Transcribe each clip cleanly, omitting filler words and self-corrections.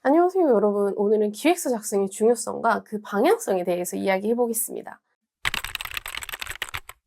안녕하세요, 여러분. 오늘은 기획서 작성의 중요성과 그 방향성에 대해서 이야기해 보겠습니다.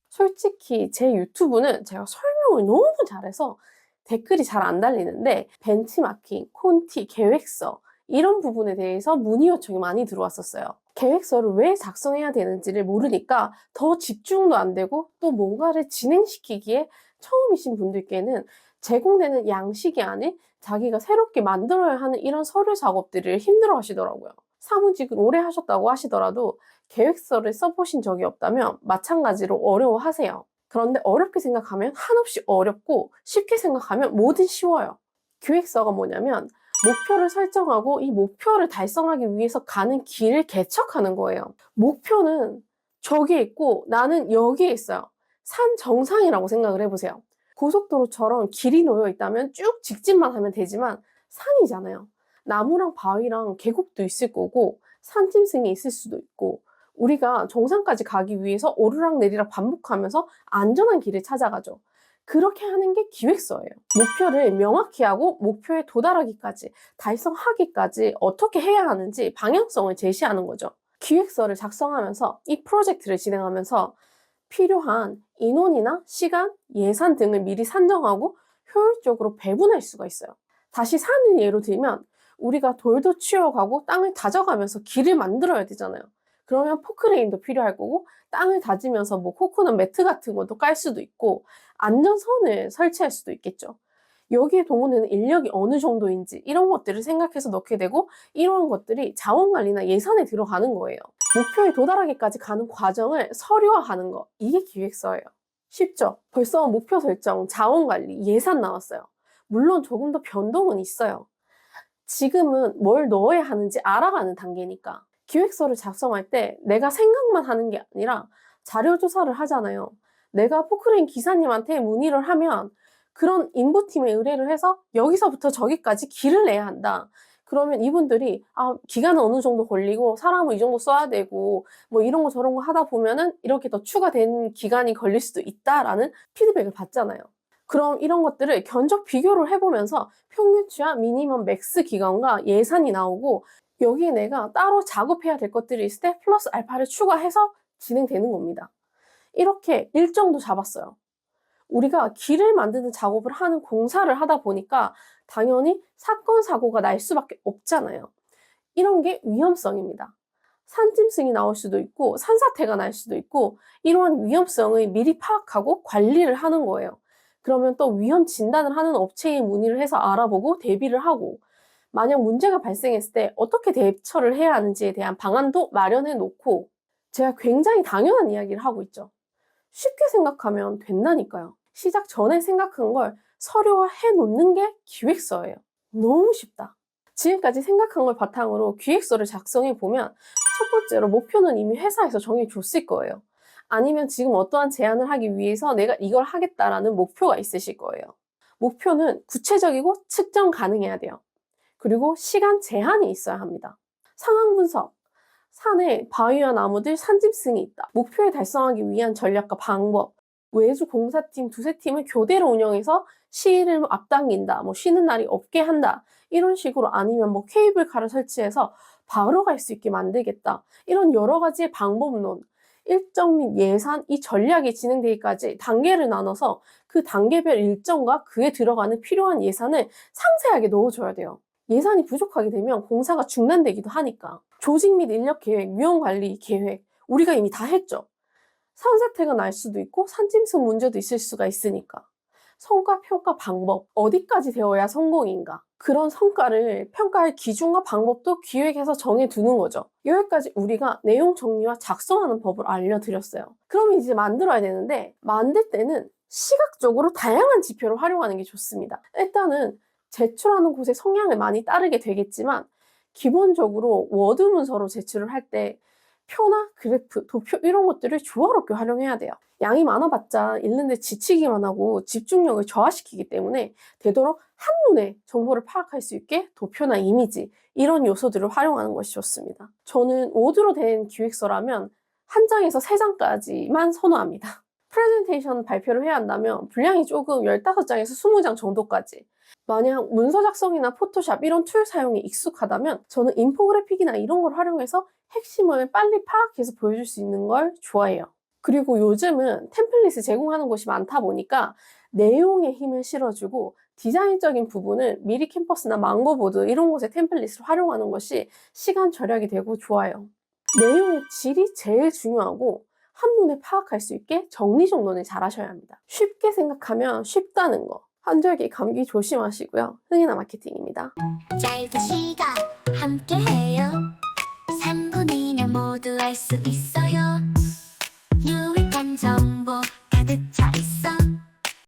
솔직히 제 유튜브는 제가 설명을 너무 잘해서 댓글이 잘 안 달리는데 벤치마킹, 콘티, 계획서 이런 부분에 대해서 문의 요청이 많이 들어왔었어요. 계획서를 왜 작성해야 되는지를 모르니까 더 집중도 안 되고 또 뭔가를 진행시키기에 처음이신 분들께는 제공되는 양식이 아닌 자기가 새롭게 만들어야 하는 이런 서류 작업들을 힘들어 하시더라고요. 사무직을 오래 하셨다고 하시더라도 계획서를 써보신 적이 없다면 마찬가지로 어려워하세요. 그런데 어렵게 생각하면 한없이 어렵고 쉽게 생각하면 뭐든 쉬워요. 계획서가 뭐냐면 목표를 설정하고 이 목표를 달성하기 위해서 가는 길을 개척하는 거예요. 목표는 저기에 있고 나는 여기에 있어요. 산 정상이라고 생각을 해보세요. 고속도로처럼 길이 놓여 있다면 쭉 직진만 하면 되지만 산이잖아요. 나무랑 바위랑 계곡도 있을 거고 산짐승이 있을 수도 있고 우리가 정상까지 가기 위해서 오르락내리락 반복하면서 안전한 길을 찾아가죠. 그렇게 하는 게 기획서예요. 목표를 명확히 하고 목표에 도달하기까지, 달성하기까지 어떻게 해야 하는지 방향성을 제시하는 거죠. 기획서를 작성하면서 이 프로젝트를 진행하면서 필요한 인원이나 시간, 예산 등을 미리 산정하고 효율적으로 배분할 수가 있어요. 다시 산을 예로 들면 우리가 돌도 치워가고 땅을 다져가면서 길을 만들어야 되잖아요. 그러면 포크레인도 필요할 거고 땅을 다지면서 뭐 코코넛 매트 같은 것도 깔 수도 있고 안전선을 설치할 수도 있겠죠. 여기에 동원되는 인력이 어느 정도인지 이런 것들을 생각해서 넣게 되고 이런 것들이 자원관리나 예산에 들어가는 거예요. 목표에 도달하기까지 가는 과정을 서류화하는 거, 이게 기획서예요. 쉽죠? 벌써 목표 설정, 자원관리, 예산 나왔어요. 물론 조금 더 변동은 있어요. 지금은 뭘 넣어야 하는지 알아가는 단계니까. 기획서를 작성할 때 내가 생각만 하는 게 아니라 자료 조사를 하잖아요. 내가 포크레인 기사님한테 문의를 하면 그런 인부팀에 의뢰를 해서 여기서부터 저기까지 길을 내야 한다. 그러면 이분들이 기간은 어느 정도 걸리고 사람을 이 정도 써야 되고 뭐 이런 거 저런 거 하다 보면은 이렇게 더 추가된 기간이 걸릴 수도 있다라는 피드백을 받잖아요. 그럼 이런 것들을 견적 비교를 해보면서 평균치와 미니멈 맥스 기간과 예산이 나오고 여기에 내가 따로 작업해야 될 것들이 있을 때 플러스 알파를 추가해서 진행되는 겁니다. 이렇게 일정도 잡았어요. 우리가 길을 만드는 작업을 하는 공사를 하다 보니까 당연히 사건, 사고가 날 수밖에 없잖아요. 이런 게 위험성입니다. 산짐승이 나올 수도 있고 산사태가 날 수도 있고 이러한 위험성을 미리 파악하고 관리를 하는 거예요. 그러면 또 위험 진단을 하는 업체에 문의를 해서 알아보고 대비를 하고 만약 문제가 발생했을 때 어떻게 대처를 해야 하는지에 대한 방안도 마련해 놓고 제가 굉장히 당연한 이야기를 하고 있죠. 쉽게 생각하면 된다니까요. 시작 전에 생각한 걸 서류화해 놓는 게 기획서예요. 너무 쉽다. 지금까지 생각한 걸 바탕으로 기획서를 작성해 보면 첫 번째로 목표는 이미 회사에서 정해줬을 거예요. 아니면 지금 어떠한 제안을 하기 위해서 내가 이걸 하겠다라는 목표가 있으실 거예요. 목표는 구체적이고 측정 가능해야 돼요. 그리고 시간 제한이 있어야 합니다. 상황 분석. 산에 바위와 나무들, 산짐승이 있다. 목표에 달성하기 위한 전략과 방법. 외주 공사팀 두세 팀을 교대로 운영해서 시일을 앞당긴다. 뭐 쉬는 날이 없게 한다. 이런 식으로 아니면 뭐 케이블카를 설치해서 바로 갈 수 있게 만들겠다. 이런 여러 가지의 방법론, 일정 및 예산, 이 전략이 진행되기까지 단계를 나눠서 그 단계별 일정과 그에 들어가는 필요한 예산을 상세하게 넣어줘야 돼요. 예산이 부족하게 되면 공사가 중단되기도 하니까. 조직 및 인력 계획, 위험 관리 계획, 우리가 이미 다 했죠. 산사태가 날 수도 있고 산짐승 문제도 있을 수가 있으니까. 성과 평가 방법, 어디까지 되어야 성공인가? 그런 성과를 평가할 기준과 방법도 기획해서 정해두는 거죠. 여기까지 우리가 내용 정리와 작성하는 법을 알려드렸어요. 그럼 이제 만들어야 되는데 만들 때는 시각적으로 다양한 지표를 활용하는 게 좋습니다. 일단은 제출하는 곳의 성향을 많이 따르게 되겠지만 기본적으로 워드 문서로 제출을 할 때 표나 그래프, 도표 이런 것들을 조화롭게 활용해야 돼요. 양이 많아봤자 읽는데 지치기만 하고 집중력을 저하시키기 때문에 되도록 한눈에 정보를 파악할 수 있게 도표나 이미지 이런 요소들을 활용하는 것이 좋습니다. 저는 워드로 된 기획서라면 한 장에서 세 장까지만 선호합니다. 프레젠테이션 발표를 해야 한다면 분량이 조금 15장에서 20장 정도까지 만약 문서 작성이나 포토샵 이런 툴 사용이 익숙하다면 저는 인포그래픽이나 이런 걸 활용해서 핵심을 빨리 파악해서 보여줄 수 있는 걸 좋아해요. 그리고 요즘은 템플릿을 제공하는 곳이 많다 보니까 내용에 힘을 실어주고 디자인적인 부분을 미리 캠퍼스나 망고보드 이런 곳에 템플릿을 활용하는 것이 시간 절약이 되고 좋아요. 내용의 질이 제일 중요하고 한눈에 파악할 수 있게 정리정돈을 잘 하셔야 합니다. 쉽게 생각하면 쉽다는 거. 환절기 감기 조심하시고요. 흥이나 마케팅입니다. 짧은 시간 함께